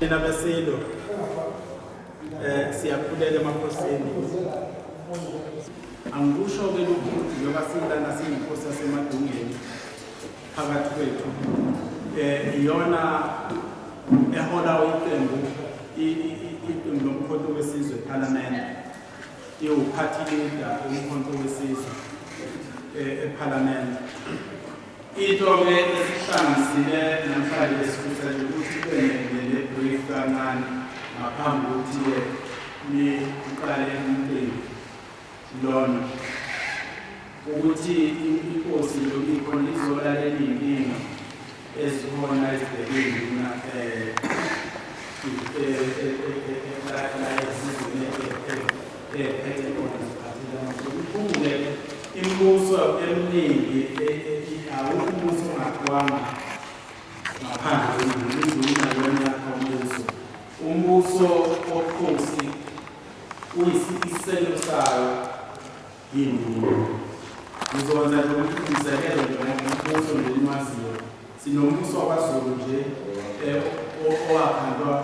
Mina besilo siyakhulela emakhosini. Angikusho-ke lokhu ukuthi njengoba silana siyinkosi yasemadungeni phakathi kwethu, iyona ehola iqembu lomkhonto wesizwe ePhalamende, iwuphathi leader womkhonto wesizwe ePhalamende. Into-ke esihlanganisile namhlanje esifuthayo ukuthi kwenele brief kancane ngaphambi kokuthi niqale umcimbi lona ukuthi inkosi lokukhona izolalela iy'nkinga ezikhona ezibhekene imibuso eminingi awukho umbuso ongaqwanga ngaphandle kwenduna umbuso wobukhosi uyisiselo sayo yinduna. Ngizokwenza nje ukuthi umzekelo ngombuso njengomaziyo, sinombuso wakwaZulu nje owakhandwa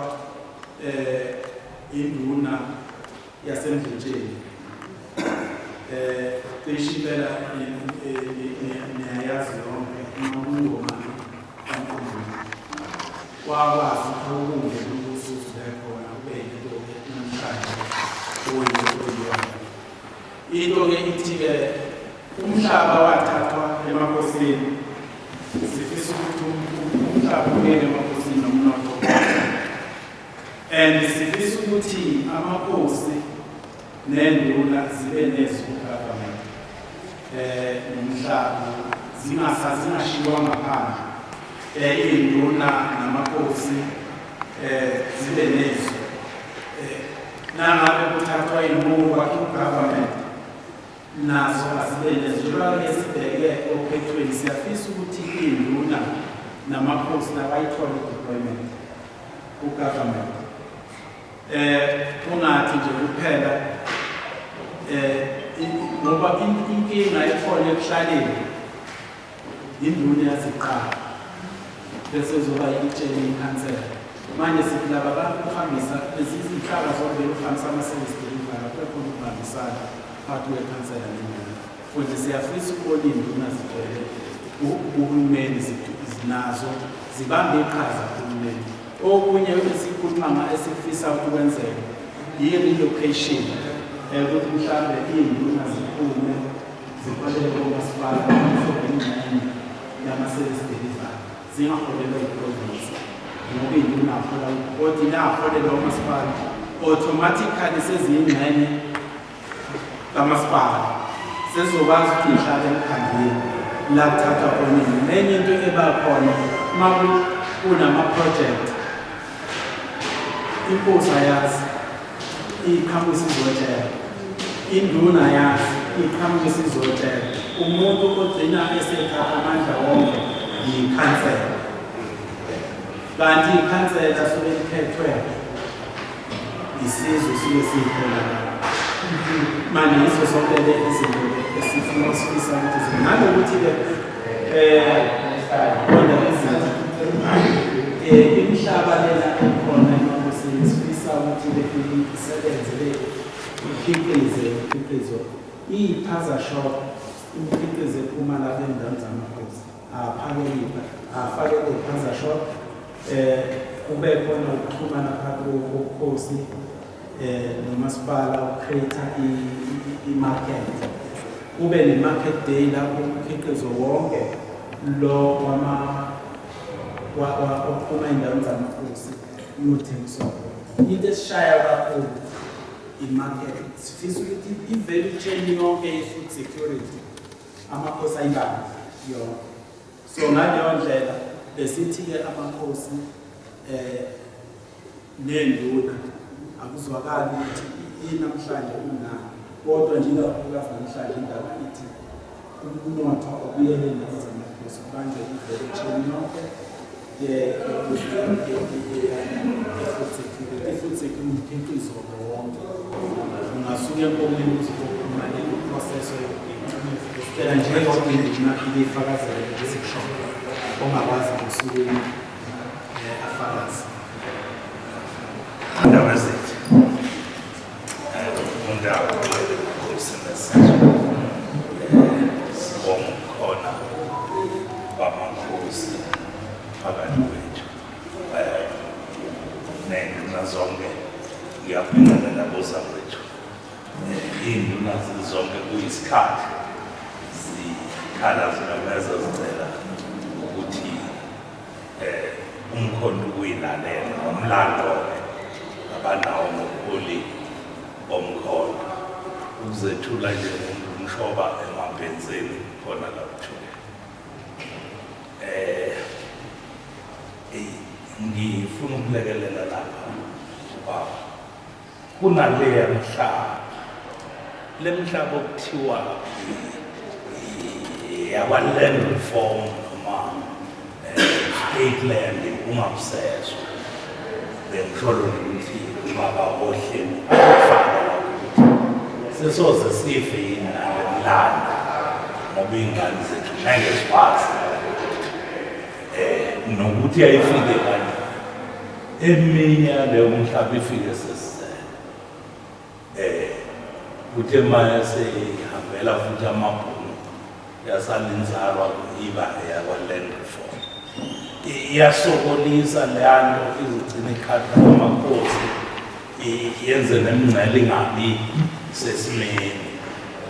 induna yasemvutsheni. Cishe impela niyayazi yonke ingoma wakwazi ukungena ubusuku lekhona ubeke into-ke namhlanje into-ke ithi-ke umhlaba wathathwa emakhosini. Sifisa ukuthi umhlaba ungene emakhosini nomnotho, and sifisa ukuthi amakhosi nenduna zibe nezigaba nomhlaba zingashiwa ngaphandle. Induna namakhosi zibe nezo nangabe kuthathwa inqubo i-government nazo asibe nezo. Njengoba esibheke ophethweni, siyafisa ukuthi induna namakhosi nabayithole deployment ku-government, kungathi nje kuphela ngoba inkinga ekhona ekuhlaleni induna yaziqala bese zoba itshele ikhansela. Manje sithi laba abantu kuhambisa lezi zinhlaka zonke ukuhambisa ama-service delivery akekho ukubambisana phakathi kwekhansela nenduna. Futhi siyafisa ukubona induna zigcwele uhulumeni zinazo zibambe iqhaza kuhulumeni. Okunye esikhuluma esifisa ukwenzeka yi-relocation, ukuthi mhlawumbe iy'nduna ziphume ziholele komasipala ingxenye yama-service delivery zingaholelwa yi-province ngoba iy'nduna ahola kodwa inaholelwa umasipala automatically seziyingxenye kamasipala, sezizokwazi ukuthi ihlale emkhandleni la kuthathwa khona. Nenye into eba khona uma kunama-project, inkosi ayazi iqhamuka isizotshela, induna yazi iqhamuka isizotshela, umuntu ogcina esethatha amandla wonke yikhansela. Kanti ikhansela suke likhethwe isizwe suke siyikhola. Manje yizo zonke izinto esifuna usifisa ukuthi nanokuthi-ke khona imihlaba lela ekhona emakosini sifisa ukuthi isebenze ikhiqizo iy'phaza shop, imikhiqizo ephuma lapha endaweni zamakhosi afakele iy'phaza shop, kube khona ukuxhumana phakathi kokhosi nomasipala uku-create i-market, kube ne-market day lapho umkhiqizo wonke lo waphuma ey'ndaweni zamakhosi uyothengiswa. Into esishaya kakhulu i-market. Sifisa ukuthi i-value chain yonke ye-food security amakhosi ayibambe yonke. So ngaleyo ndlela besithi-ke amakhosi nenduna akuzwakali ukuthi namhlanje unani, kodwa njengakakhulukazi namhlanje indaba ithi umnotho obuyele nezamakhosi kubanje i-value chain yonke i-food security umkhiqizo wonke ungasuke enkomeni uzophuma i-process yokuphela njengoba induna ibifakazela esikushoyo ongakwazi usuke afakazi. indaba ezithi undaba kusenesizwe sibonga khona bamakhosi phakathi kwethu nenduna zonke ngiyabingelela nabozawethu iy'nduna zonke kuyisikhathi zikhala zinameza zicela ukuthi umkhonto ukuyilalela nomlando-ke abanawo ngobuholi bomkhonto ukuzethula nje umuntu umshoba emabhensini khona lapho ngifuna ukulekelela lapha ubaba kunaleya mhlaba le mhlaba okuthiwa yakwa-land reform noma state land ungabusezwa bengisholo ukuthi ubaba ohleli akufaka ukuthi sesoze sife yini nale mlando ngoba iy'ngane zethu ngeke zikwazi nokuthi ayifike kanye eminye yaleyo mhlaba ifike sesisele kuthe manje seyihambela futhi amabhunu yasalinzalwa iba yakwa-land reform iyasokolisa leyanto izigcina ikhathi amakhosi yenze nemingcele ingabi sesimeni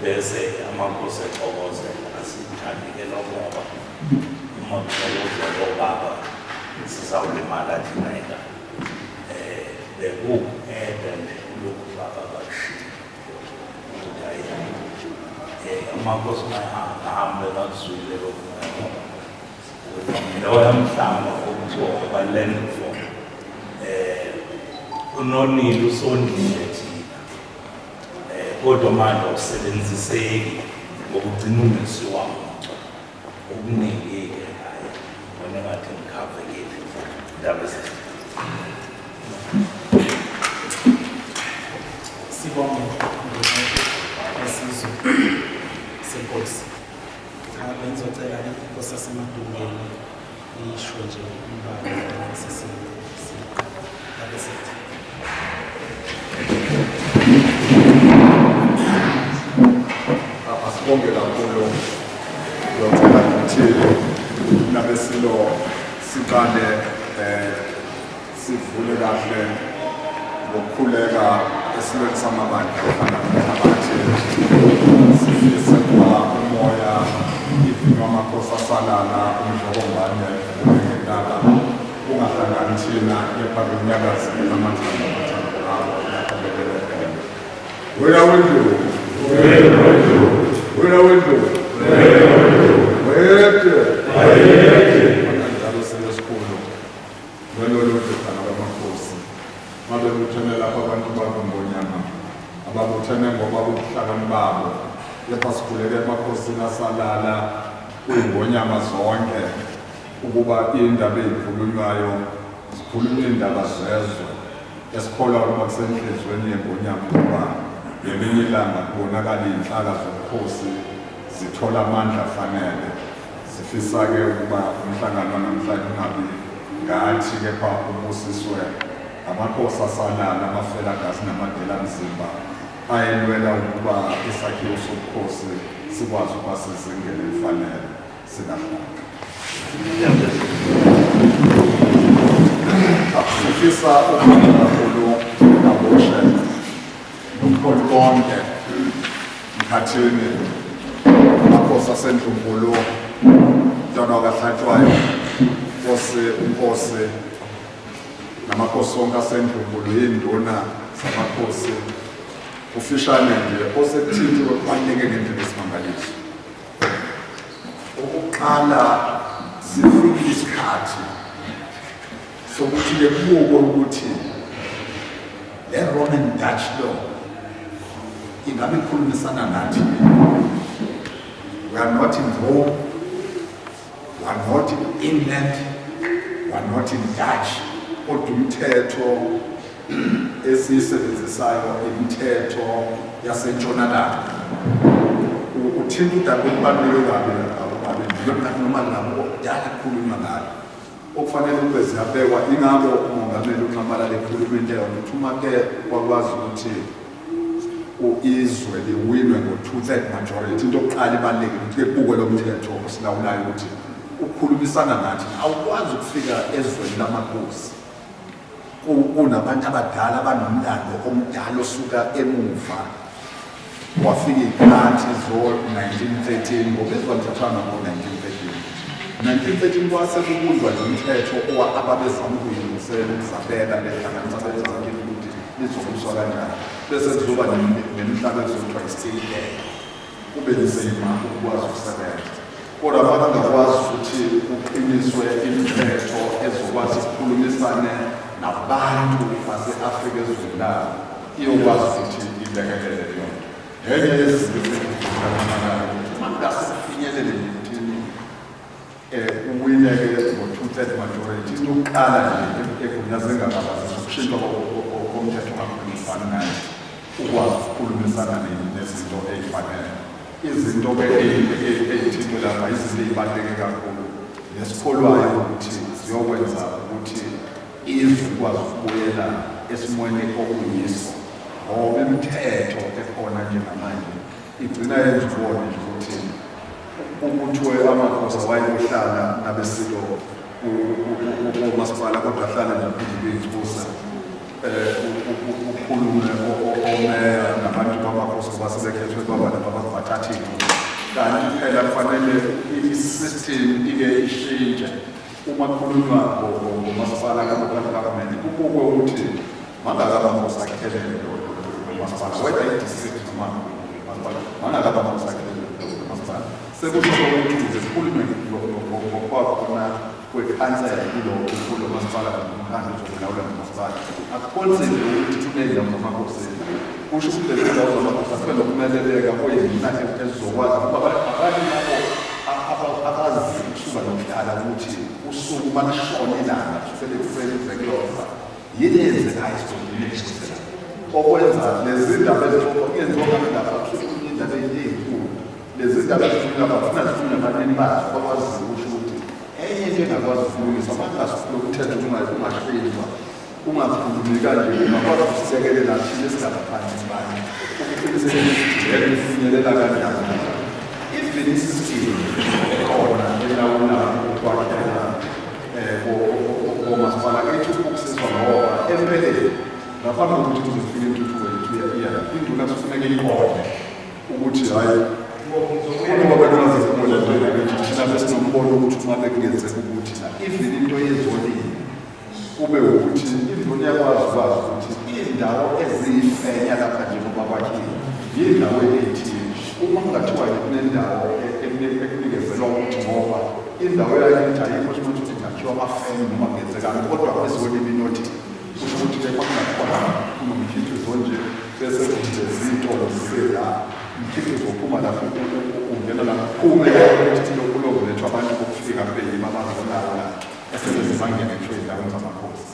bese amakhosi exokozela asithandi-ke lokuba uma kuxokozela obaba sizawulimala thina ingane bekuede nje lokhu baba bakushilo ukuthi hayi amakhosi mahambe bakuzwile lokhu loya mhlaba okuthiwa aba-land reform unonile usondile thina kodwa manje awusebenziseki ngokugcina ungesiwa muntu okuningi-ke hayi bona engathi ngikhavekile indaba ezithi sibonge isizwe senkosi bengizocela inkosi yasemadungeni isho nje umbala sesithi asibonge kakhulu ngiyocela ukuthi nabe silo siqale sivule kahle ngokukhuleka esilweni samabandla ofana nomhlabathi sifise kuba umoya ivinyo amakhosi asalala umdlokombane ungenala ungahlangani thina kepha kunyakazile amathanda amathanda abo yakabelelekele wena wendlu wena wendlu njalo selesikhulu welolonke khana kwamakhosi mabebuthene lapho abantu bakumbonyama ababuthene ngoba ubuhlakani babo kepha sikhuleke emakhosini asalala kuyingonyama zonke ukuba indaba ey'khulunywayo sikhulunywe iy'ndaba zezwe esikholwa ukuba kusenhliziyweni yengonyama ukuba ngelinye ilanga kubonakala iy'nhlaka zobukhosi zithola amandla afanele sifisa-ke ukuba umhlangano namhlanje ungabi ngathi kepha ubusiswe amakhosi asalala amafelagazi namadelamzimba ayelwela ukuba isakhiwo sobukhosi sikwazi ukuba sezingeni elifanele sikahlaka sifisa ukuba kakhulu ngaboshe nomkhulu konke mkhathini amakhosi asendlunkulu ntwana wakahlatshwayo unkosi namakhosi onke asendlunkulu yinduna zamakhosi ufishane nje osekuthini kubaluleke ngendlela esimangaliso okokuqala sifikile isikhathi sokuthi-ke kubukwe ukuthi le Roman Dutch law ingabe ikhulumisana nathi. We are not in Rome, we are not in England, we are not in Dutch. Kodwa umthetho esiyisebenzisayo imithetho yasentshonalanga uthinta udaba olubaluleke kabi noma ngabe kudala kukhulunywa ngalo okufanele kube ziyabekwa ingabo umongameli uNxamalala ekhulumeni leyo ukuthi uma-ke kwakwazi ukuthi izwe liwinwe ngo-2/3 majority into yokuqala ibalulekile ukuthi kubukwe lo mthetho osilawulayo ukuthi ukukhulumisana nathi awukwazi ukufika ezweni lamakhosi kunabantu abadala abanomlando omdala osuka emuva wafika iy'khathi zo-1913 ngobezwa mthathana ngo-1913 kwase kubuzwa lo mthetho ababezama ukuyilungisela lehlanganisa bezakile ukuthi lizokuswa kanjani bese kuzoba nemihlaba ezokuthiwa i-state kube liseyima ukwazi ukusebenza kodwa abangakwazi ukuthi kuqiniswe imithetho ezokwazi ukukhulumisane nabantu base-Afrika ezweni labo iyokwazi ukuthi ilekelele yona enye yezinto mangasifinyelele ekuthini uwineke ngo-2/3 majority into yokuqala nje egunyazengakabazi ukushintshwa komthetho ongakhulumisani naye ukwazi ukukhulumisana nezinto ey'fanele izinto-ke ey'thintwe lapha izinto ey'baluleke kakhulu nesikholwayo ukuthi ziyokwenza ukuthi izwe ikwazi ukubuyela esimweni okuyiso ngoba imithetho ekhona njengamanje igcina yenza ubone nje ukuthi ukuthiwe amakhosi awayeyohlala nabesilo umasipala kodwa ahlale naphinde beyithusa ukhulume omeya nabantu bamakhosi basebekhethwe kwaba nababathathile kanti phela kufanele i-system ike ishintshe uma kukhulunywa ngomasipala kamakhameni kubukwe ukuthi mangakamakhosi akhelele umasipala whether i-district noma mangakamakhosi akhelele umasipala sekusho ukuthi sikhulume ngokwakhona kwekhansela kulo masipala nomkhandlu ozolawula nomasipala akukhonzile ukuthi kuney'ndawo zamakhosi kusho ukuthi lezi ndawo zamakhosi akube nokumeleleka kuyina ezizokwazi ukuba abantu nabo abazi ukusuka nokuhlala ukuthi usuku banashona ilanga kusele kuyona yini eyenzekayo esizolile okwenza lezi ndaba ezenziwa ngandaba kusuke indaba ey'nkulu lezi ndaba ezifuna bafuna zifuna abanini bazo bakwazi ukuthi enye into engakwazi ukulungisa amangasifuna ukuthetha ungashilwa ungakhulumi kanje ungakwazi ukusekelela thina esigaba phansi bani ukufinyelela kanjani even isystem ekhona elawula ukwakhela komasipala kethu ukusizwa ngoba empeleni ngaphambi kokuthi kuzofika intuthuko yethu induna kufuneka ikhona ukuthi hhayi ukuba benazezimolentweni thina besinombono ukuthi uma bekungenzeka ukuthi even into yezolimo kube ukuthi induna iyakwazi ukuthi iy'ndawo eziyifenya lapha njengoba kwakhiwe yiy'ndawo ey'thile uma kungathiwa kunendawo ekunikezelwa ukuthi ngoba indawo yakithi ayikho simuntu ukuthi kungakhiwa amafeni noma kungenzekani kodwa kwezolimo inothi kusho ukuthi kwakungakhona unomkhiqizo nje bese izintolo zisela umkhiqizo ophuma lapho ungena lapho kumele ukuthi lokulethwa abantu bokufika beyima abazolawula esebenze bangene ngisho ey'ndaweni zamakhosi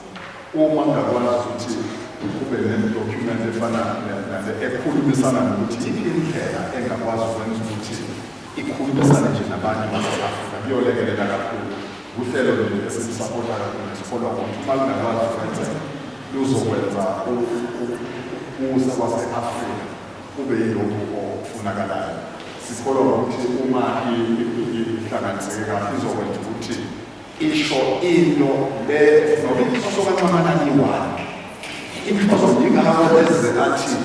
uma ngakwazi ukuthi kube ne-document efana nale ekhulumisana nokuthi iphi indlela engakwazi ukwenza ukuthi ikhulumisane nje nabantu base-Afrika kuyolekelela kakhulu uhlelo nje esilisapota kakhulu nesikholwa ukuthi uma lungakwazi ukwenzeka luzokwenza ukusa kwase-Afrika kube yilokhu okufunakalayo sikholwa ukuthi uma ihlanganiseke kahle izokwenza ukuthi isho into le noba inhloso kaNxamalala inhloso ngingakawenze athi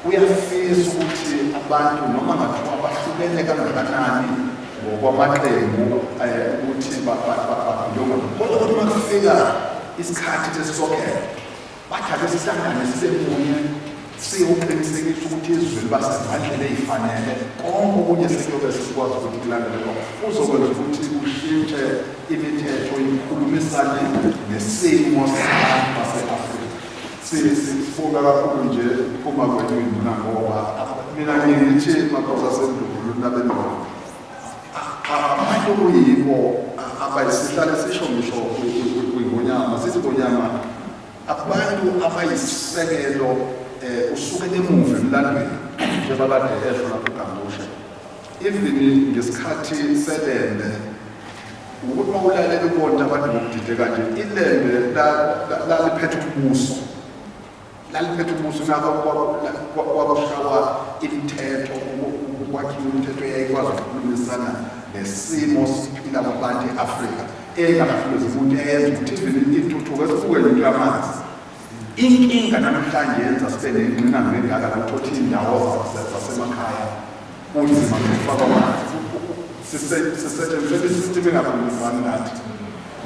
uyafisa ukuthi abantu noma ngathiwa bahlukene kangakanani ngokwamaqembu ukuthi bakhuluma kodwa uma kufika isikhathi sesisokhela bathathe sihlangane sisemunye siyoqinisekisa ukuthi izweni basezandleni ey'fanele konke okunye sekuyobe sesikwazi ukuthi kulandelelwa uzokwenza ukuthi ushintshe imithetho ikhulumisane nesimo sabantu base-Afrika sifuna kakhulu nje uma kwethu induna ngoba mina ngithi makhosi asendulo nabendulo abantu kuyibo abayisihlale sisho ngisho kwingonyama sithi ngonyama abantu abayisekelo usukele emuva emlandweni njengoba kade esho lapho eGambusha even ngesikhathi selembe uma ulalele ubona abantu bokudide kanje ilembe laliphethe umbuso naka kwabashawa imithetho ukwakhiwa imithetho eyayikwazi ukukhulumisana nesimo siphila kwabantu e-Afrika engafundisi umuntu eyenza ukuthi intuthuko esikuke into yamanzi inkinga namhlanje yenza sibe nengqinamba engaka lapho indawo zasemakhaya kunzima ukufaka amanzi sisetshenziswa isystem engakhulumisani nathi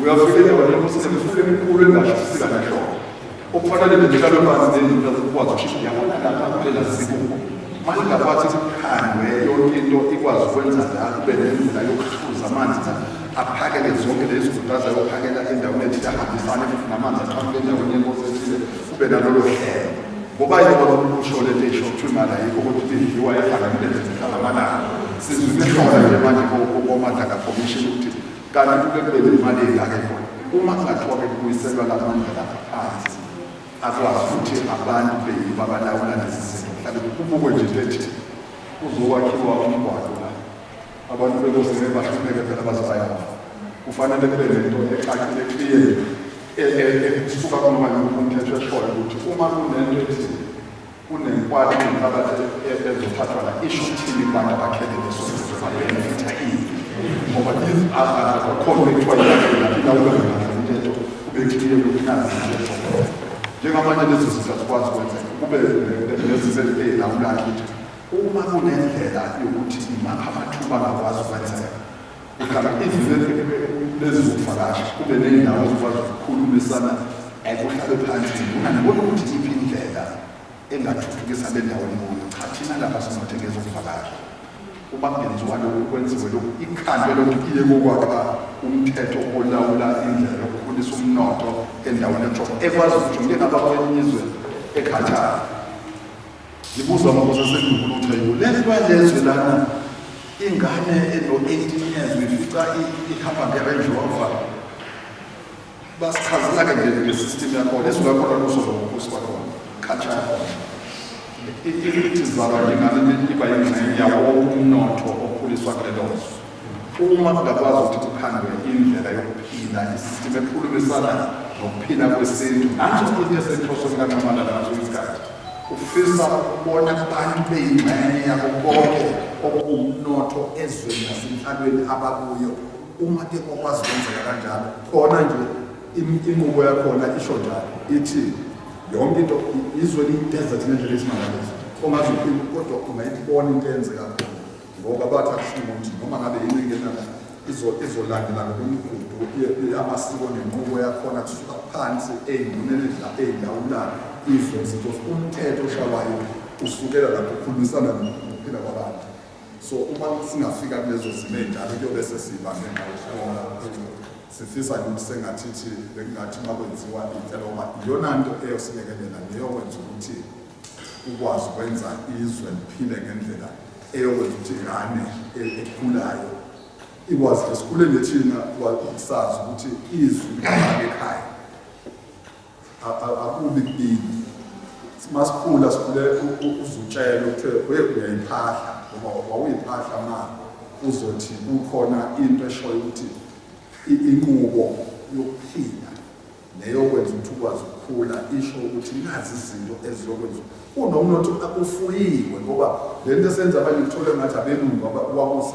uyafikelela lapho sinemifula emikhulu engashisika nehlobo okufanele njalo phansi nezinto zokwazi ukushintsha yabona lapha kuphela sibuko manje ngaphathi kukhandwe yonke into ikwazi ukwenza njalo kube nendlela yokuhluza amanzi aphakele zonke lezi zinto azophakela endaweni ethi ahambisane namanzi aqhamuke endaweni yenkosi ethile kube nalolo hlelo ngoba yibona ukusho lento esho ukuthi imali ayikho ukuthi idliwa efanele lezihlala amalanga sizwihlola nje manje komandla commission ukuthi kanti kube imali engake khona uma kungathiwa bekubuyiselwa lamandla lapha phansi akwazi ukuthi abantu beyiba abalawula lezi zinto mhlawumbe kubukwe nje lethi kuzokwakhiwa umgwaqo la abantu bekuzeke bahluleke phela bazayo kufanele kube lento exakile clear kusuka kunoma umthetho eshoyo ukuthi uma kunento ethi kunenkwali engaphakathi ezothathwa la isho uthini abantu abakhele leso sizwe babenefitha ngoba akukho ekuthiwa yilawula umthetho kube clear ukuthi nazi njengamanye lezi zinto azikwazi ukwenzeka kube lezi ey'lawulayo ukuthi uma kunendlela yokuthi amathuba angakwazi ukwenzeka uhlala lezi zokuvakasha kube ney'ndawo ezikwazi ukukhulumisana kuhlale phansi unganibona ukuthi iphi indlela engathuthukisa le ndawo enkulu cha thina lapha sinothengeza ukuvakasha uma kungenziwa lokhu kwenziwe lokhu ikhandwe lokhu iye kokwakha umthetho olawula indlela yokukhulisa umnotho endaweni enhloko ekwazi ukuthi ngeke ngabakwenye izwe ekhathayo ngibuza umbuzo sengikhulutha yiwo lezwe lana ingane eno-18 years uyifica ihamba nge-Range Rover basichazela-ke nge-system yakhona esikakhona lusozokubusi bakhona culture yakhona ithi zaba njengane iba yingxenye yawo umnotho okhuliswa kulelo zwe uma kungakwazi ukuthi kukhandwe indlela yokuphila isystem ekhulumisana nokuphila kwesintu nanso into esenhlosweni kaNomanda nazo isikhathi ufisa ukubona abantu beyingxenye yabo konke okuwumnotho ezweni nasemhlabeni abakuyo uma ke kokwazi kwenzeka kanjalo khona nje inqubo yakhona isho njalo ithi yonke into izwe li-desert ngendlela esimangaliso ongazi kodwa ungayibona into eyenzeka khona ngoba bathi akushiwo ukuthi noma ngabe yini ingena izolandela ngokwemigudu amasiko nenqubo yakhona kusuka phansi ey'lawulayo izwe zinto umthetho oshawayo usukela lapho ukhulumisana nokuphila kwabantu so uma singafika kulezo zimo ey'njalo kuyobe sesibange sifisa ukuthi sengathithi bekungathi uma kwenziwa inhleloma iyona nto eyosilekelela neyokwenza ukuthi ukwazi ukwenza izwe liphile ngendlela eyokwenza ukuthi ingane ekhulayo ikwazi esikhule nethina sazi ukuthi izwi lingake ekhaya akubi kubili masikhula sikhule uzutshela ukuthi uyayiphahla ngoba wawuyiphahla ma uzothi kukhona into eshoyo ukuthi inqubo yokuphila neyokwenza ukuthi ukwazi ukukhula isho ukuthi nazi izinto eziyokwenza unomnotho akufuyiwe ngoba lento esenza abanye kuthole ngathi abelungu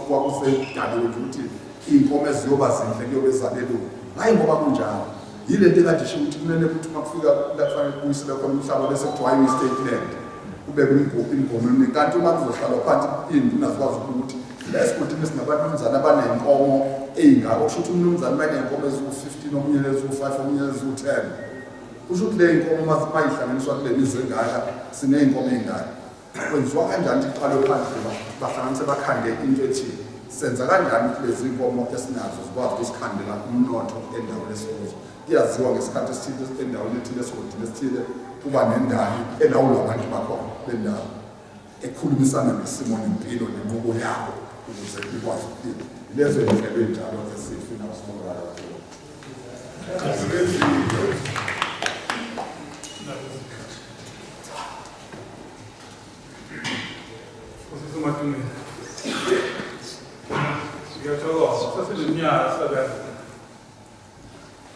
kwakusedaliwe ukuthi iy'nkomo eziyoba zinhle kuyobe zabelungu hayi ngoba kunjalo yilento ekade isho ukuthi kumele ukuthi uma kufika kufanele kubuyisele khona umhlaba bese kuthiwa i-state land kubekwe imbono kanti uma kuzohlalwa phansi iy'nduna zikwazi ukuthi lesikudini sinabanumzana abaney'nkomo ey'ngako kusho ukuthi umnumzane baney'nkomo eziwu-15 omunye eziwu-5 omunye eziwu-10 kusho ukuthi le y'nkomo mayihlanganiswa kule mizi engaka siney'nkomo ey'ngaka kwenziwa kanjani ukuthi kuqalwe phansi bahlanganise bakhande into ethi senza kanjani ukuthi lezi y'nkomo esinazo zikwazi ukusikhandela umnotho endaweni esikuzo kuyaziwa ngesikhathi esithile endaweni ethile esigodini esithile kuba nendawo elawulwa abantu bakhona bendawo ekhulumisana nesimo nempilo nenqubo yabo ukuze ikwazi ukuphila lezo y'nhlelo ey'njalo esifuna usibonakala Ngiyathokoza sasele minyaka sabenza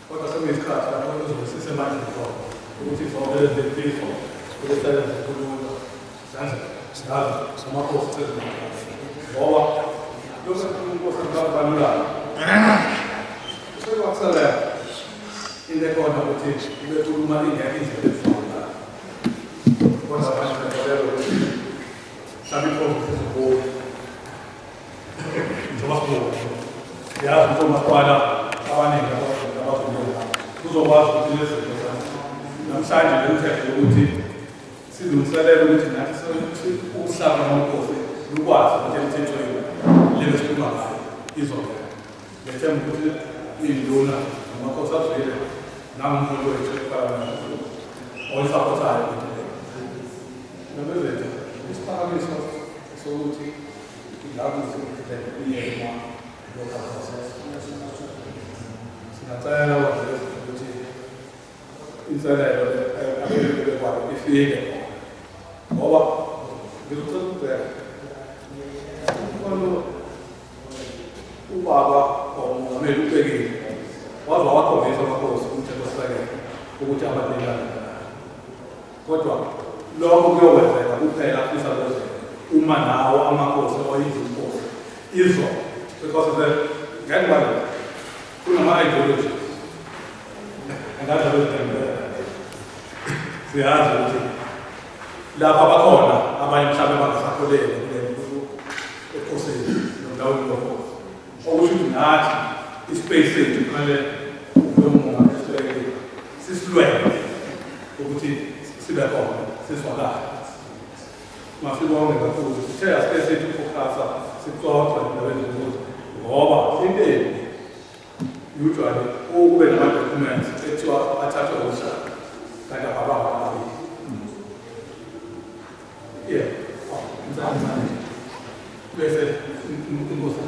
kodwa sekuyisikhathi lapho uzosise manje khona ukuthi izovele zififo ukuhlala zikhuluma zanze amakhosi sezimakazi ngoba lokho inkosi akabalulanga sekwakusala into ekhona ukuthi ibekhuluma ingekho indlela efana kodwa abantu bebelelo ukuthi mhlawumbe inkosi sezibona njengoba sibona yazi ukuthi umakwala abaningi abazobona uzokwazi ukuthi lezinto namhlanje le mthetho yokuthi silungiselele ukuthi nathi ukuhlaba amakhosi lukwazi ukuthi emthethweni lelo sikhuluma ngayo izovela ngethemba ukuthi iy'nduna amakhosi azwile nangumholi wethu oyisapothayo ukuthi nabezethu isiphakamiso sokuthi ilapho iyema local process singacela ukuthi inselelo abelekwayo ifike ngoba ngizocela ukubheka khona ubaba omongameli ubhekile waze wakhombisa amakhosi umthethosisekelo ukuthi abanikane kodwa lokho kuyokwenzeka kuphela afisa kwenzeka uma nawo amakhosi oyizimposi izo because ngeke kunama-ideology angazi siyazi ukuthi lapha bakhona abanye mhlawumbe bangasakholeli ekhosini nomlawuli wokhosi okusho ukuthi nathi ispace sethu kumele umongameli sisilwele ukuthi sibe khona siswakale masibonge kakhulu sithe asike sethu ufokhasa sixoxe endaweni zokuthi ngoba inteni usually ube nama-documents ekuthiwa athathwe ngohlala kanti abababa ababili bese inkosi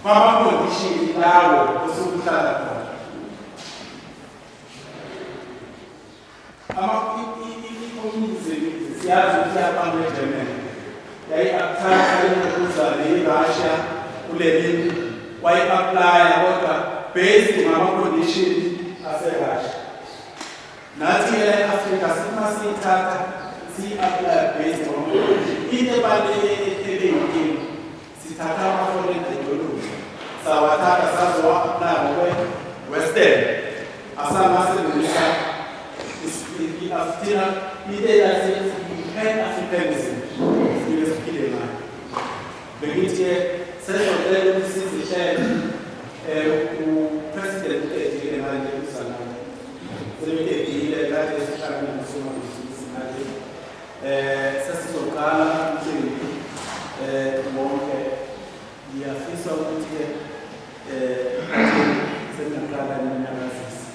kwama-condition lawo osukuhlala khona. I-communism siyazi ukuthi iyabanga eGermany. Yayi-apthatha inqubuzane i-Russia kulelinye, wayi-aplaya kodwa based ngama-condition ase-Russia. Nathi e-Afrika sima siyithatha siyi-aplaya based ngama-condition. Into ebalulekile sithatha ama-foreign ideology sawathatha sazowa-aplaya ngokwe-Western asangasebenzisa i-Afrika i-Pan-Africanism siphile ngayo. Bengithi sesizocela ukuthi sizihlele u-President u-Edile manje uZanele sebedile kade esihlangene nosomabhizinisi ngale sesizoqala umsebenzi wonke. Ngiyafisa ukuthi-ke sengaqala nginyakazise.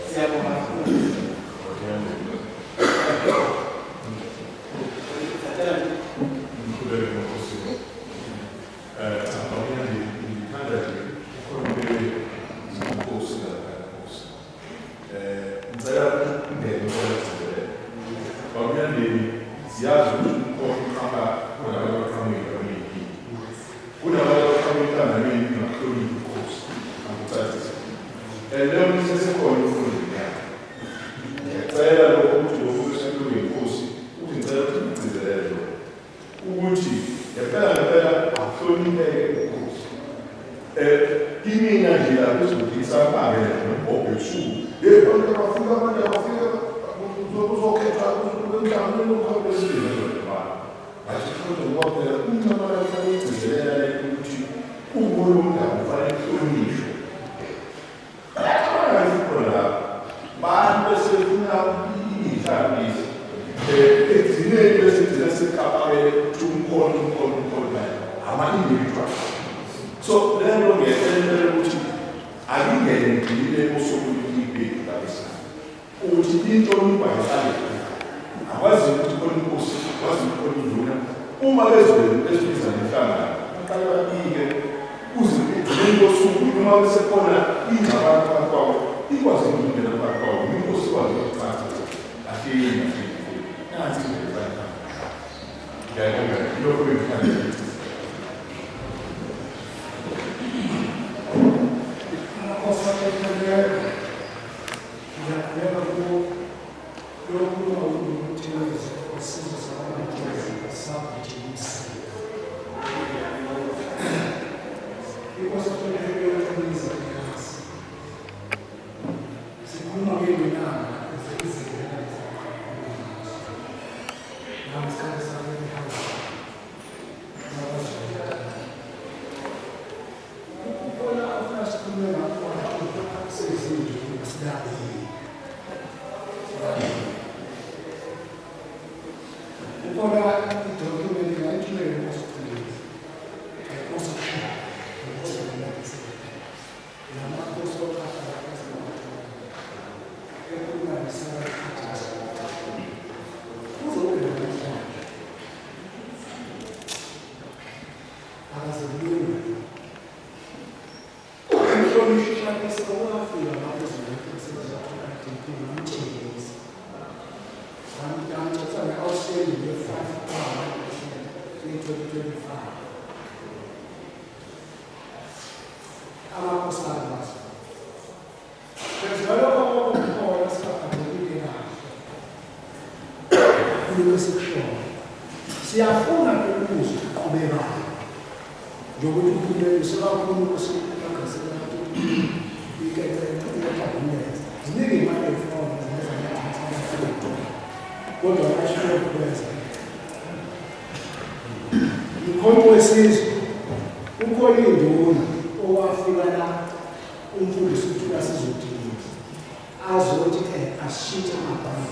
Siyabonga kakhulu. So, then we get ayingene ngile osokuliphi kabisa uthi into oyibhayisana akwazi ukuthi khona inkosi akwazi ukuthi induna uma lezibiza nehlangana aqala babike uze inkosi uma besekhona ingxabano kwawo ikwazi ukungena kwawo inkosi kwazi ukuchaza afike nathi ngifana ngiyabonga lokho bekufanele siyafuna ukubuza uqhubekayo njengokuthi uphumele sokakhulu kusikhangisa ziningi imali efuna kodwa bashiye ukwenza inkonzo wesizwe ukhona induna owafika la umfundisi uthula sizodinga azothi ashintshe amagama.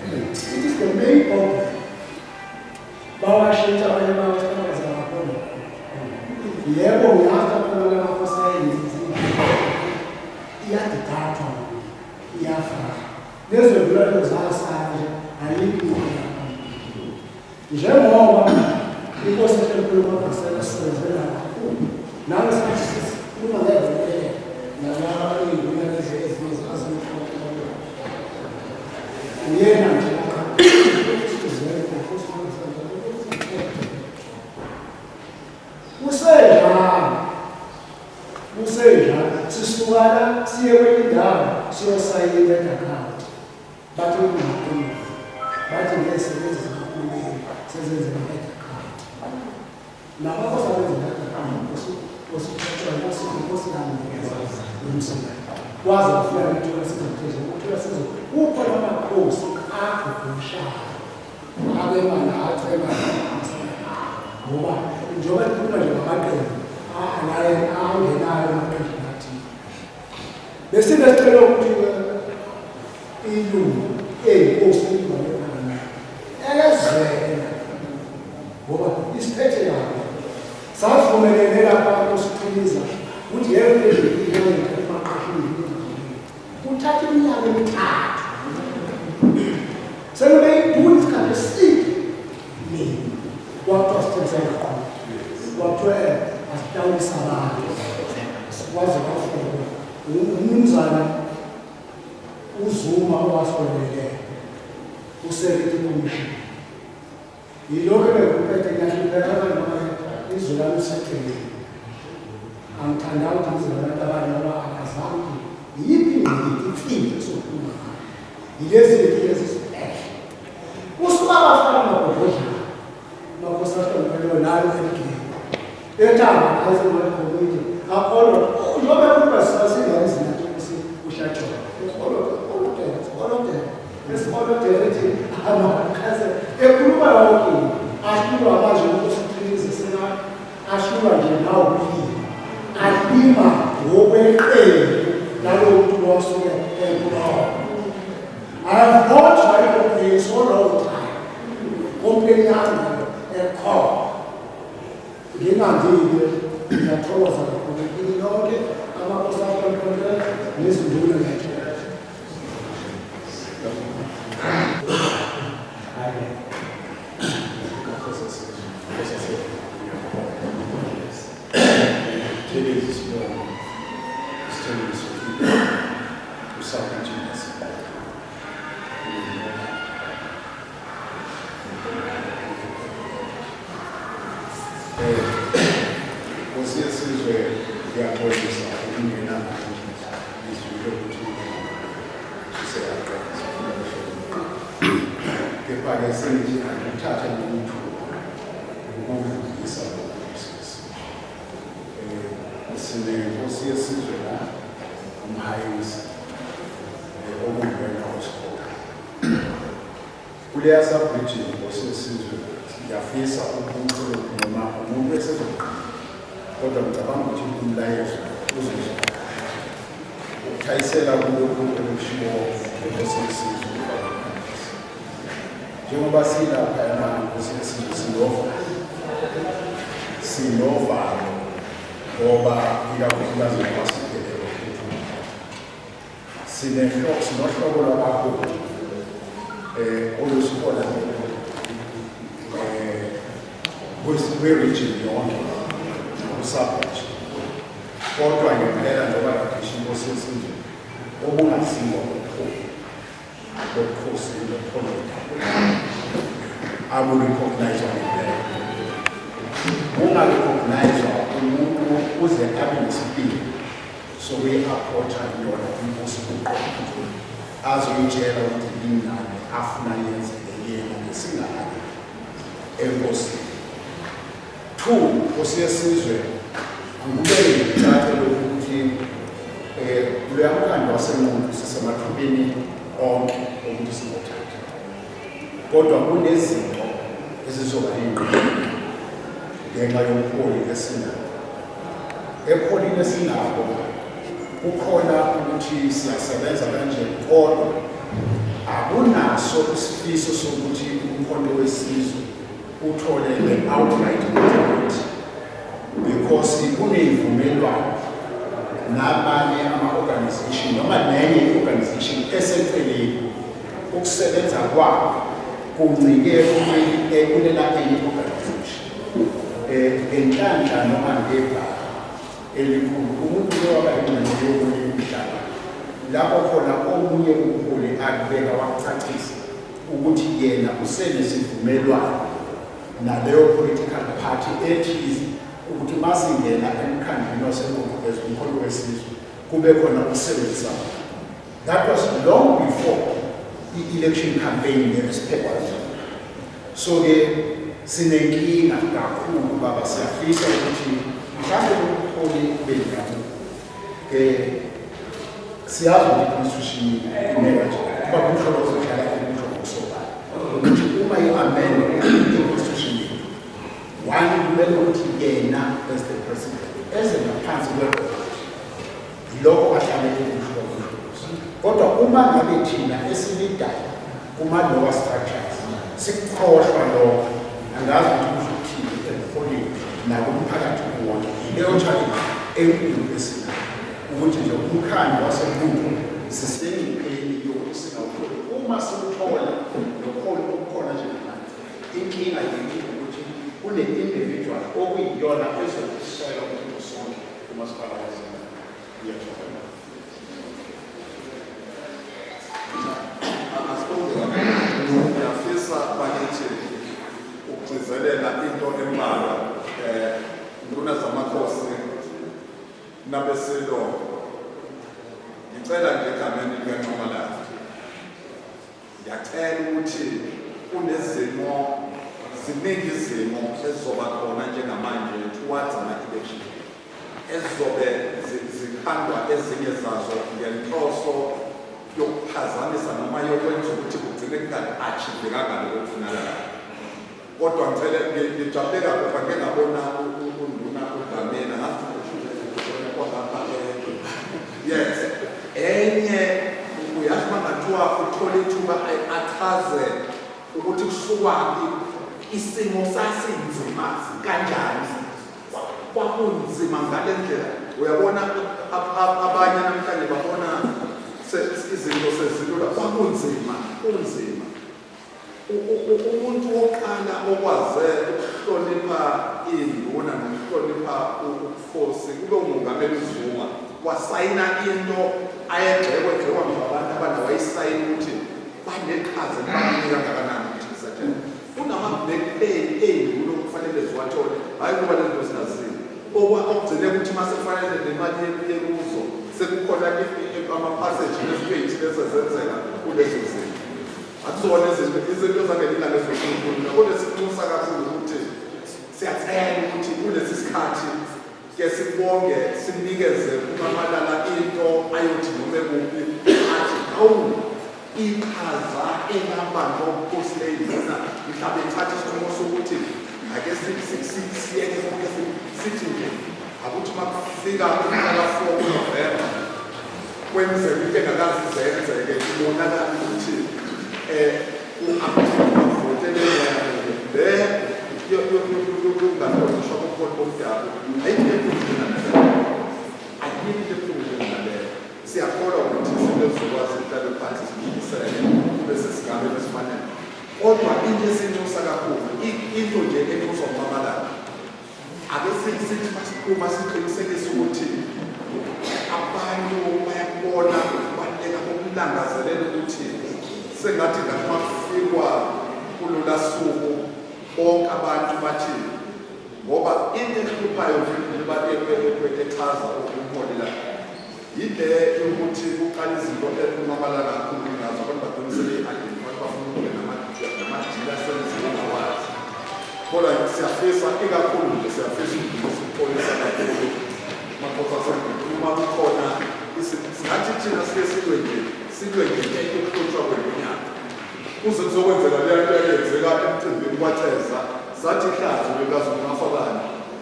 It is the main problem. Bawashintsha abanye bawasebenza ngakhona. Yebo ngiyafika khona la masayensi iyadidata iyafaka. Lezo zinto zasanje ayikho. Njengoba inkosi lomabhasela sisebenzela kakhulu. Nawe sithi ungangeke vele nalaba iy'ngonyama ezinye zasemhlabeni. Uyena nje usenjalo sisukana siye kwenye indawo siyosayina i-account bathi ungaqinile bathi ngesebenzi zikahulumeni sezenzela i-account nabakosa benzela i-account osithathayo kwaze kufika ithuba sizophezulu ukuthola sizo kukhona amakhosi agugushayo abemana acebana ngoba njengoba kukhona nje ngamaqembu anaye angenayo amaqembu athile besingasicela ukuthi ilungu eyinkosi elibalekana ezwela ngoba isiphethe yakho savumelene lapha kusiqiniza ukuthi yebo uthatha iminyaka emithathu selobe iduni isikhathi eside mina kwakuthiwa sithengisela qolo kwakuthiwa asitawulisa abantu sikwazi kakhulu umnumzana uZuma owasiholele usekretary commission yilokho bekuphethe ngiyahlupeka noma izwe lami liseceleni angithanda ukuthi ngizwe abantu abanye abazange yiphi imfimbo esokhuluma ngayo yilezi ezisibhedlela usuka abafana amabhodlana makosahlompelo nayo emgeni ethamba azemalekhomithi akholwa njengoba kubasasingane izinto ushatshona esikolotela ethi amakaze ekhuluma yonke ahlulwa manje ngokusiqinize sena ahlulwa nje nawo phila alima ngokweqelo nalowo muntu wasuke ekhuluma I have not tried to play so long time kompenyana ekhona ngingandile ngiyathokoza kakhulu kini lonke amakosi akhona nezinduna zethu kuleyasa bridge ngosesizwe ngiyafisa umuntu noma umuntu esezoqala kodwa ngicabanga ukuthi umlayezo uzozwa ukhayisela kulokhu okushiwo ngosesizwe njengoba silapha ngosesizwe sinovalo ngoba ikakhulukazi ngoba sinohlobo lwabaholi olusikhona kwe-region yonke kusaphathi kodwa ngempela njengoba ngisho sesizwe obungasibo bokhosi lokukhonza abu-recognizwa ngempela unga-recognizwa umuntu uze abe nesipili sokuyi-aphotha yona inkosi azoyitshela ukuthi inani afuna yenzeke yena ngesingakani enkosini. 2, nkosi yesizwe angibeke ngithathe lokhu ukuthi kuloya mkhandlu waseNqunu sisemathubeni onke ukuthi singothatha kodwa kunezinto ezizoba yingqondo ngenxa yobuholi esinabo. Ebuholini esinabo kukhona ukuthi siyasebenza kanje kodwa akunaso isifiso sokuthi umkhonto wesizwe uthole le-outright majority because kuneyivumelwano nabanye ama-organization noma nenye i-organization eseceleni ukusebenza kwabo kuncike kulela enye i-organization ngenhlanhla noma ngebhala elikhulu umuntu loba ingxenye yomunye umhlaba lapho khona omunye umholi akubeka wakucacisa ukuthi yena usenesivumelwano naleyo political party ethize ukuthi masingena emkhandlwini wasenkokhulezo umholi wesizwe kube khona ukusebenzisana. That was long before the election campaign nge-respect. So-ke sinenkinga kakhulu baba siyafisa ukuthi mhlawumbe umholi bendawo siyazi ukuthi i-constitution imele nje kuba kumhlobo ozohlala kumhlobo okusobala ukuthi uma i-amend i-constitution yethu one kumele ukuthi yena as the president eze ngaphansi kwe-constitution yilokho bahlalele umhlobo kodwa uma ngabe thina esilidayo kuma-lower structures sikukhohlwa lokho angazi ukuthi kuzothini emholeni nakumphakathi kuwonke yileyo challenge enkulu esinayo ukuthi nje umkhandlu wasenkulu sisengcupheni yokuthi singawutholi uma siwuthola nokholo okukhona njengamanje inkinga yethu ukuthi kune-individual okuyiyona ezokusela umuntu sonke umasipala wasenkulu. Ngiyathokoza. Ngiyafisa bakithi ukugcizelela into embalwa nduna zamakhosi nabesilo. Ngicela nje egameni likaNxumalanga ngiyacela ukuthi kunezimo ziningi izimo ezizoba khona njengamanje towards ama-election ezizobe zikhandwa ezinye zazo ngenhloso yokuphazamisa noma yokwenza ukuthi kugcine kunga-achivekanga lokho okufunakalayo. Kodwa ngicela ngijabule kakhulu ngeke ngabona unduna uDlamini yes enye uyazi uma ngathiwa uthole ithuba achaze ukuthi kusukwaphi isimo sasinzima kanjani kwakunzima ngale ndlela. Uyabona abanye namhlanje babona izinto sezilula kwakunzima kunzima. Umuntu wokuqala okwaze ukuhlonipha induna nokuhlonipha ubukhosi kube uMongameli Zuma wasayina into ayegxekwa abantu abangawayisayini ukuthi baneqhaza elibaluleke kangakanani ukuthi kusetshenziswe. Kunama-black ey'nduna okufanele ziwathole hhayi kuba lezinto zingazile okugcine ukuthi uma sekufanele nemali yekuzo sekukhona ama-passage nezipeyiti lesezenzeka kulezo zinto. Akuzona izinto zangelina lezo zinto kunesinxusa kakhulu ukuthi siyacela ukuthi kulesi sikhathi ke sibonge sinikeze uMamalala into ayothi noma kuphi athi hawu iqhaza engabanjwa ubukhosi leyizina mhlawumbe ithatha isinqumo sokuthi ake siyeke konke sithi nje akuthi uma kufika umhlaka 4 November kwenzeka into engakazi zenzeke ibonakala ukuthi uvotele le yokungahlonishwa kobuholi bomdabu ayikho enkundleni naleyo. Siyakholwa ukuthi izinto ezizokwazi zihlale phansi ziphikisene kube sesigabeni esifanele. Kodwa into esinxusa kakhulu into nje enxuswa uMamalala ake sithi masikhuluma siqinisekise ukuthi abantu bayakubona ukubaluleka kokulangazelela ukuthi sengathi ngathi makufikwa kulula suku bonke abantu bathi ngoba into ehluphayo echaza umholi la yile yokuthi kuqala izinto uMamalala kakhulu ngazo abantu baqinisele i-identity bafuna ukube namadila asenziwe ngawazi. Kodwa siyafisa ikakhulu nje siyafisa ukupholisa kakhulu makhosi asendulo uma kukhona singathi thina sike silwe nje ukuhlutshwa kwenyanga kuze kuzokwenzeka leyo nto eyenzeka emcimbini kwaTheza sathi ihlazo likaZuma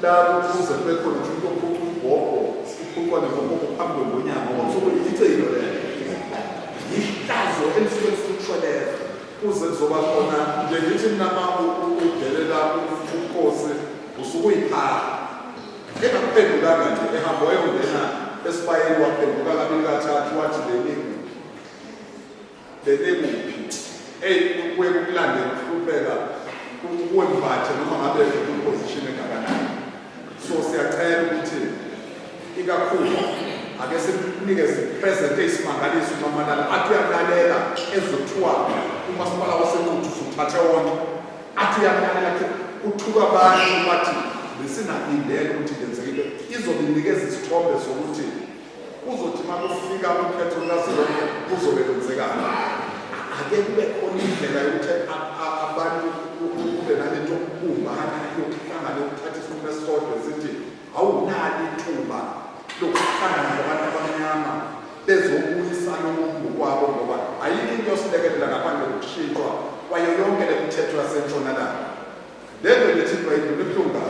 la kuze kube khona umbhobho uqhuqwa nembhobho phambi kwengonyama ngosuku yicilo leyo ihlazo elisuke lihlutshwa leyo kuze kuzoba khona nje ngithi mina udelela ubukhosi usuke uyiphala engakuphendulanga nje ehamba wayongena esibayeni waphenduka kabili kathathu wathi lelemuphi kuye kukulande ukuhlupheka kuwembathe noma ngabe position engakanani kakhulu ake sinikeze present eyisimangaliso uMamalala athi uyalalela ezothiwa umasipala waseNquthu usuthathe wonke athi uyalalela uthuka abantu bathi besingalindele ukuthi kwenzekile izobe inikeza isithombe sokuthi uzothi makufika ukhetho lukazwelonke kuzobe kwenzekani ake kube khona indlela yokuthi abantu kube nalento yokubumbana yokuhlangana ukuthatha isinqumo esisodwa sithi awunali ithuba lokuhlangana nabantu abamnyama bezobuyisana ubumbo kwabo ngoba ayikho into yosilekelela ngaphandle kokushintshwa kwayo yonke le mithetho yasentshonalanga lento lethintwa yinduna ebuhlungu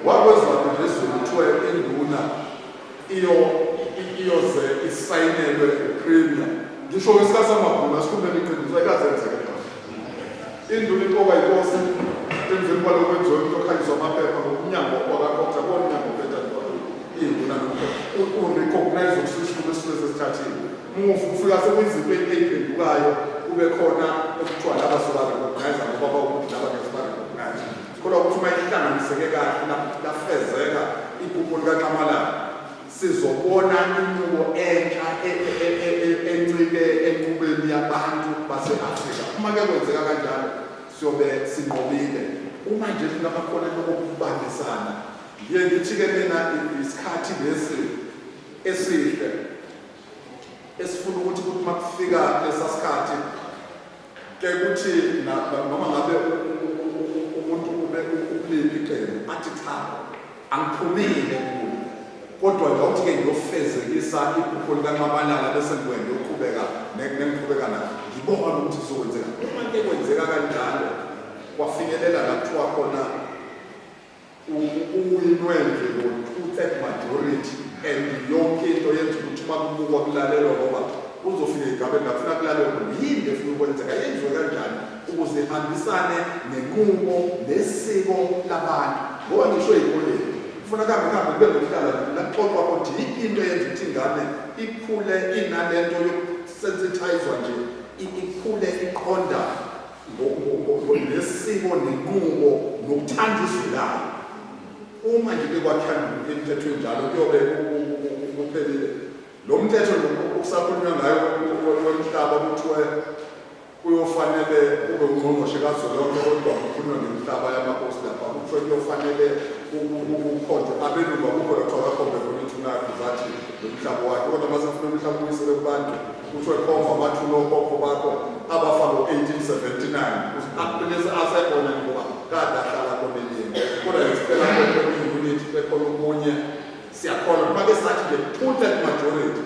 wakwezwa ngezulu kuthiwe induna iyoze isayinelwe uPremier ngisho ngesikhathi samabhunu asikhulumele iqiniso ayikazenzeke induna impoka yinkosi emveni kwalokho kwenziwa into okhanyiswa amaphepha ngomnyango wakakhoktha komnyango induna urecognize ukusishilo esisuke sesithathile ufika sekuyizipho eyiphendukayo kube khona ekuthiwa laba sobarecognize ngoba ukuthi laba ngesibarecognize kodwa ukuthi uma ihlanganiseke kahle lafezeka iphupho likaNxamalala sizobona inqubo entsha encike enqubeni yabantu base-Afrika uma ke kwenzeka kanjalo siyobe sinqobile uma nje singabakhona lokubambisana ngiye ngithi-ke mina isikhathi lesi esihle esifuna ukuthi uma kufika lesa sikhathi ke kuthi noma ngabe umuntu ukuliphi iqembu athi cha angiphumile kodwa ngawuthi-ke ngiyofezekisa iphupho likaNxamalala bese ngiyoqhubeka nengiqhubeka nayo ngibona ukuthi kuzokwenzeka uma ke kwenzeka kanjalo kwafinyelela la kuthiwa khona uyinwendle ngo-2/3 majority and yonke into yenza ukuthi uma kubukwa kulalelwa ngoba uzofika igabeni ngafuna kulalelwa yini efuna ukwenzeka yenziwe kanjani ukuze ihambisane nenqubo nesiko labantu ngoba ngisho ey'koleni kufuna kambe kube nokuhlala laxoxwa ukuthi into yenza ukuthi ingane ikhule inalento yokusensitizwa nje ikhule iqonda nesiko nenqubo nokuthanda izwe layo uma nje bekwakhanda imithetho enjalo kuyobe kuphelile lo mthetho okusakhulunywa ngayo womhlaba kuthiwe kuyofanele kube ungqongqoshe kazwelonke kodwa kukhulunywa ngemihlaba yamakhosi lapha kuthiwe kuyofanele ukukhonjwa abelungu akukho la kuthiwa kakhombe khona ithunakho zathi lo mhlaba wakhe kodwa masefuna umhlaba uyisele kubantu kuthiwe khomba abathulo okhokho bakho abafa ngo-1879 akulezi asekhona ngoba kade ahlala khona elinye kodwa ngisicela kwenyunity bekhona omunye siyakhona kumake sathi nje 2/3 majority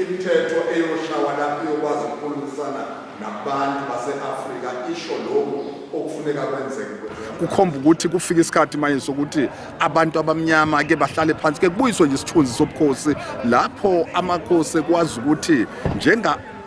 imithetho eyoshawa lapho iyokwazi ukukhulumisana nabantu base-Afrika isho lokhu okufuneka kwenzeke kukhomba ukuthi kufika isikhathi manje sokuthi abantu abamnyama ke bahlale phansi ke kubuyiswe nje isithunzi sobukhosi lapho amakhosi ekwazi ukuthi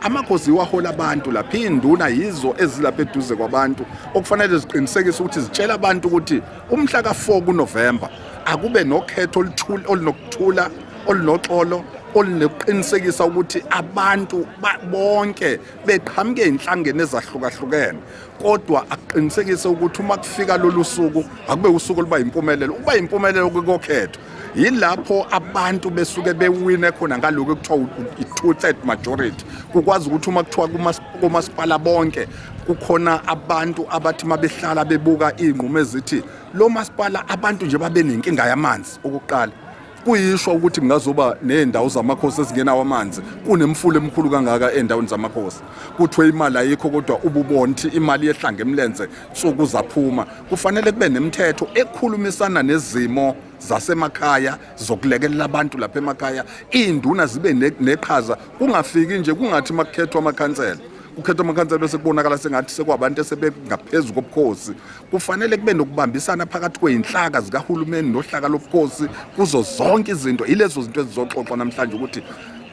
amakhosi iwahola abantu lapha induna yizo ezilapha eduze kwabantu okufanele ziqinisekise ukuthi zitshela abantu ukuthi umhla ka4 kuNovember akube nokhetho olunokuthula olunoxolo oluneqinisekisa ukuthi abantu bonke beqhamuke inhlangene ezahlukahlukene kodwa aqinisekise ukuthi uma kufika lolu suku akube usuku oluba impumelelo uba impumelelo kokhetho yilapho abantu besuke bewine khona ngaloko ekuthiwa i-2/3 majority kukwazi ukuthi uma kuthiwa kumasipala bonke kukhona abantu abathi mabehlala bebuka inqumo ezithi lo masipala abantu nje babe nenkinga yamanzi okuqala kuyisho ukuthi kungazoba nendawo zamakhosi ezingenawo amanzi kunemfula emkhulu kangaka endaweni zamakhosi kuthiwe imali ayikho kodwa ububonthi imali yehlanga emlenze nsuku zaphuma kufanele kube nemithetho ekhulumisana nezimo zasemakhaya zokulekelela abantu lapha emakhaya induna zibe neqhaza kungafiki nje kungathi makukhethwa amakhansela kukhethwa amakhansela bese kubonakala sengathi sekwabantu esebengaphezulu kobukhosi kufanele kube nokubambisana phakathi kweinhlaka zikahulumeni nohlaka lobukhosi kuzo zonke izinto ilezo zinto ezizoxoxwa namhlanje ukuthi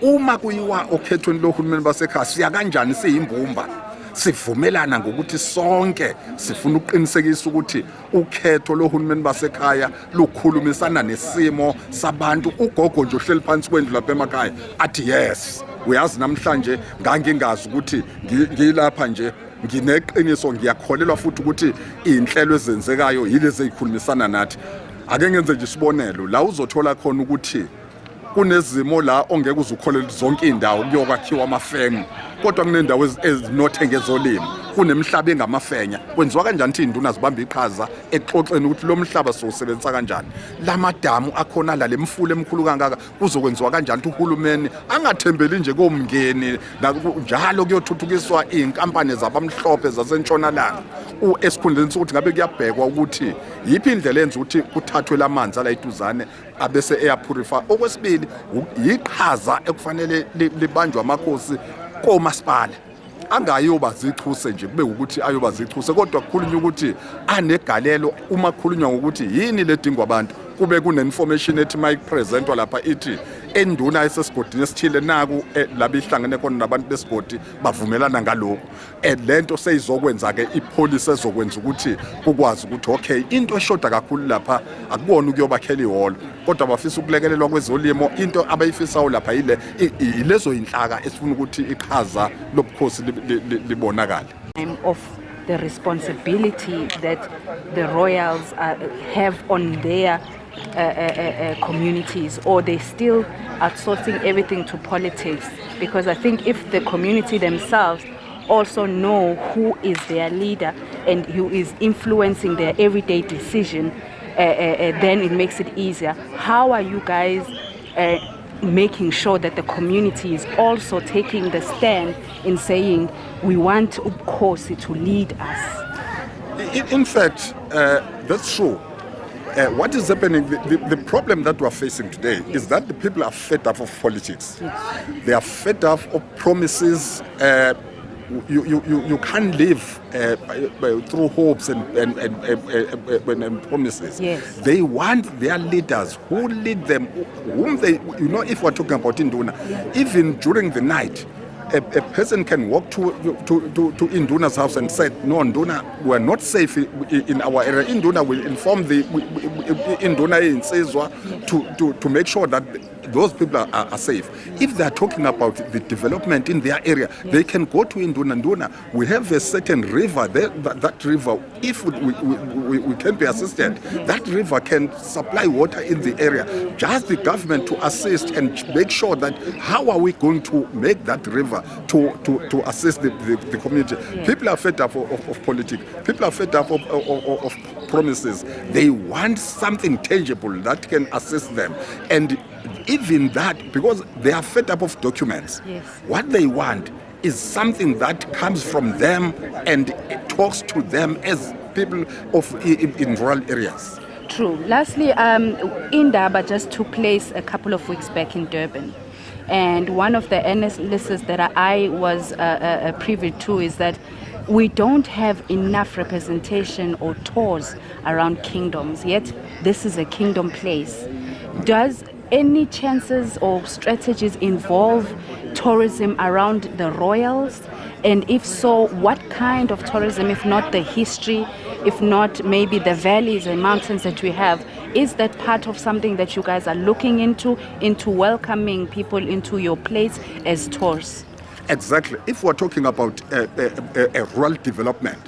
uma kuyiwa okhethweni lohulumeni basekhaya siya kanjani siyimbumba sivumelana ngokuthi sonke sifuna ukuqinisekisa ukuthi ukhetho lohulumeni basekhaya lukhulumisana nesimo sabantu ugogo nje ohleli phansi kwendlu lapha emakhaya athi yes uyazi namhlanje ngangingazi ukuthi ngilapha nje ngineqiniso ngiyakholelwa futhi ukuthi inhlelo ezenzekayo yilezi ezikhulumisana nathi ake ngenze nje isibonelo la uzothola khona ukuthi kunezimo la ongeke uzukholela zonke indawo kuyokwakhiwa amafemu kodwa kunendawo ezinothenga ezolimo kunemhlaba engamafenya kwenziwa kanjani ukuthi induna zibamba iqhaza exoxeni ukuthi lo mhlaba sowusebenzisa kanjani lamadamu akhona la lemfule emkhulu kangaka kuzokwenziwa kanjani ukuthi uhulumeni angathembeli nje komngeni njalo kuyothuthukiswa inkampani zabamhlophe zasentshonalanga esikhundleni sokuthi ngabe kuyabhekwa ukuthi yipi indlela yenza ukuthi kuthathwe lamanzi ala iduzane abese air purifier okwesibili yiqhaza ekufanele libanjwe amakhosi komasipala angayoba zichuse nje kube ukuthi ayoba zichuse kodwa kukhulunywa ukuthi anegalelo uma kukhulunywa ngokuthi yini ledingwa abantu kube kune-information ethi mike presentwa lapha ithi enduna esesigodini esithile naku labihlangene khona nabantu besigodi bavumelana ngalokho lento seyizokwenza-ke ipolisi ezokwenza ukuthi kukwazi ukuthi okay into eshoda kakhulu lapha akubona ukuyobakhela ihholo kodwa bafisa ukulekelelwa kwezolimo into abayifisayo lapha yilezo yinhlaka esifuna ukuthi iqhaza lobukhosi libonakale of the responsibility that the royals have on their communities, or they still outsourcing everything to politics, because I think if the community themselves also know who is their leader and who is influencing their everyday decision, then it makes it easier. How are you guys making sure that the community is also taking the stand in saying we want Ubukhosi to lead us? In fact, that's true. What is happening, the problem that we are facing today is that the people are fed up of politics. Yes. They are fed up of promises. You can't live through hopes and promises. Yes. They want their leaders who lead them, whom they, if we're talking about Induna, even during the night, a person can walk to Induna's house and say, no, Induna, we are not safe in our area. Induna will inform the Induna in Sezwa to make sure that those people are safe. If they are talking about the development in their area, they can go to Induna. We have a certain river there. That river, if we can be assisted, that river can supply water in the area. Just the government to assist and make sure that how are we going to make that river to assist the community. People are fed up of politics. People are fed up of promises. They want something tangible that can assist them. And even that, because they are fed up of documents, what they want is something that comes from them and talks to them as people in rural areas. True. Lastly, Indaba just took place a couple of weeks back in Durban. And one of the analysis that I was privy to is that we don't have enough representation or tours around kingdoms, yet this is a kingdom place. Does any chances or strategies involve tourism around the royals? And if so, what kind of tourism, if not the history, if not maybe the valleys and mountains that we have? Is that part of something that you guys are looking into welcoming people into your place as tours? Exactly. If we're talking about a rural development,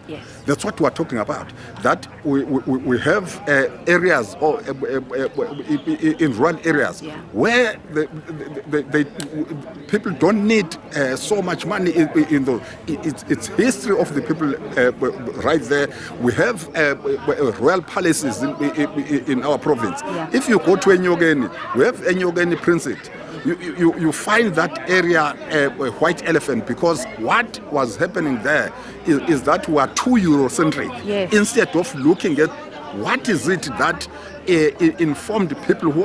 that's what we're talking about. That we have areas or in rural areas where people don't need so much money in those. It's history of the people right there. We have royal palaces in our province. If you go to Enyogeni, we have Enyogeni Princet. You find that area a white elephant, because what was happening there is that we are too Eurocentric. Instead of looking at what is it that informed people who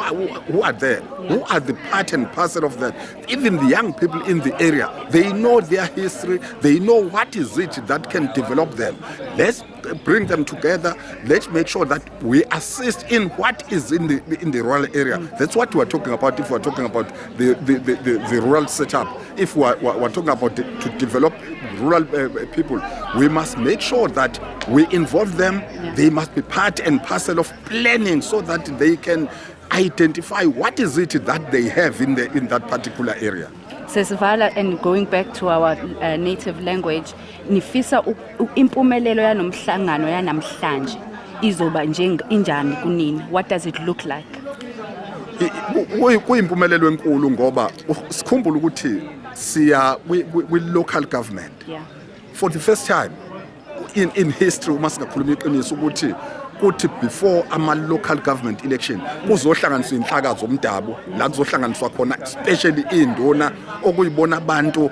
are there, who are the part and parcel of that. Even the young people in the area, they know their history, they know what is it that can develop them. Let's bring them together. Let's make sure that we assist in what is in the rural area. That's what we're talking about if we're talking about the rural setup. If we're talking about to develop rural people, we must make sure that we involve them. They must be part and parcel of planning so that they can identify what is it that they have in that particular area. Sesivala, and going back to our native language, nifisa impumelelo yanomhlangano yanamhlanje izoba injani kunini? What does it look like? kuyimpumelelo enkulu ngoba sikhumbula ukuthi siya kwi local government Yeah. for the first time in history uma singakhuluma iqiniso ukuthi before ama local government election kuzohlanganiswa inhlaka zomdabu la kuzohlanganiswa khona especially induna okuyibona abantu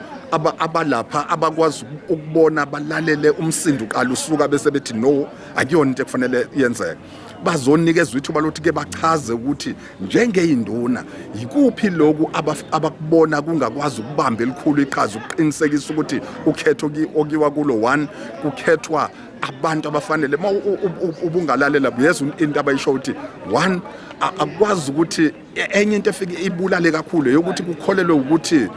abalapha abakwazi ukubona balalele umsindo qala usuka bese bethi no akuyona into ekufanele yenzeke bazonikezwe ithuba lokuthi ke bachaze ukuthi njengeyinduna yikuphi lokhu abakubona kungakwazi ukubamba elikhulu iqhaza ukuqinisekisa ukuthi ukhetho okiwa kulo 1 kukhethwa abantu abafanele ubungalalela yes into abayisho ukuthi 1 akwazi ukuthi enye into efike ibulale kakhulu yokuthi kukholelwe ukuthi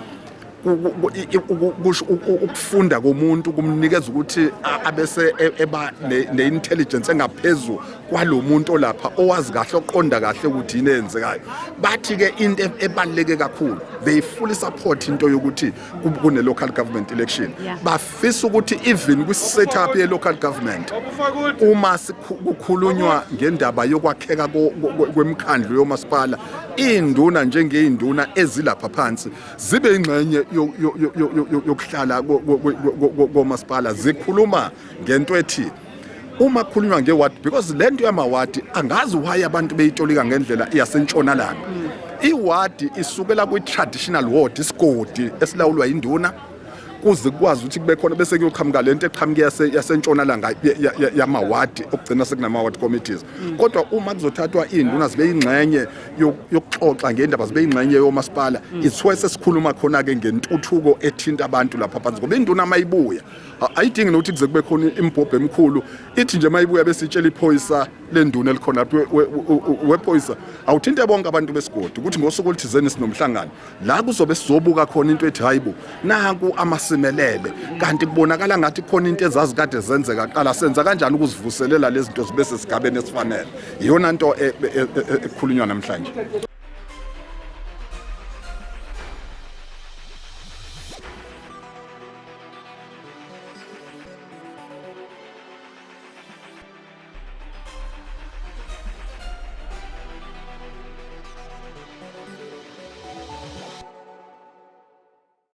ukufunda komuntu kumnikeza ukuthi abese eba ne-intelligence engaphezulu kwalomuntu olapha owazi kahle oqonda kahle ukuthi yini eyenzekayo bathi ke into ebaluleke kakhulu they fully support into yokuthi kune local government election bafisa ukuthi even kwi setup ye local government uma kukhulunywa ngendaba yokwakheka kwemkhandlo yomasipala induna njengeyinduna ezilapha phansi zibe ingxenye yokuhlala komasipala zikhuluma ngento ethi uma kukhulunywa ngeward because lento yamawadi angazi why abantu beyitolika ngendlela yasentshonalanga iwadi isukela kwi-traditional ward isigodi esilawulwa induna kuze kwazi ukuthi kube khona bese kuyoqhamuka lento eqhamuke yasentshonalanga yamawadi okugcina sekunama-ward committees kodwa uma kuzothathwa induna zibe ingxenye yokuxoxa ngendaba zibe ingxenye yomasipala ithiwe sesikhuluma khona-ke ngentuthuko ethinta abantu lapha phansi ngoba induna mayibuya ayidingi nokuthi kuze kube khona imbhobho emkhulu ithi nje mayibuya bese itshela iphoyisa lenduna elikhona wephoyisa awuthinte bonke abantu besigodi ukuthi ngosuku oluthizeni sinomhlangano la kuzobe sizobuka khona into ethi hayibo naku amasimelele kanti kubonakala ngathi khona into ezazi kade zenzeka qala senza kanjani ukuzivuselela lezi zinto zibe sesigabeni esifanele iyona nto ekhulunywa namhlanje.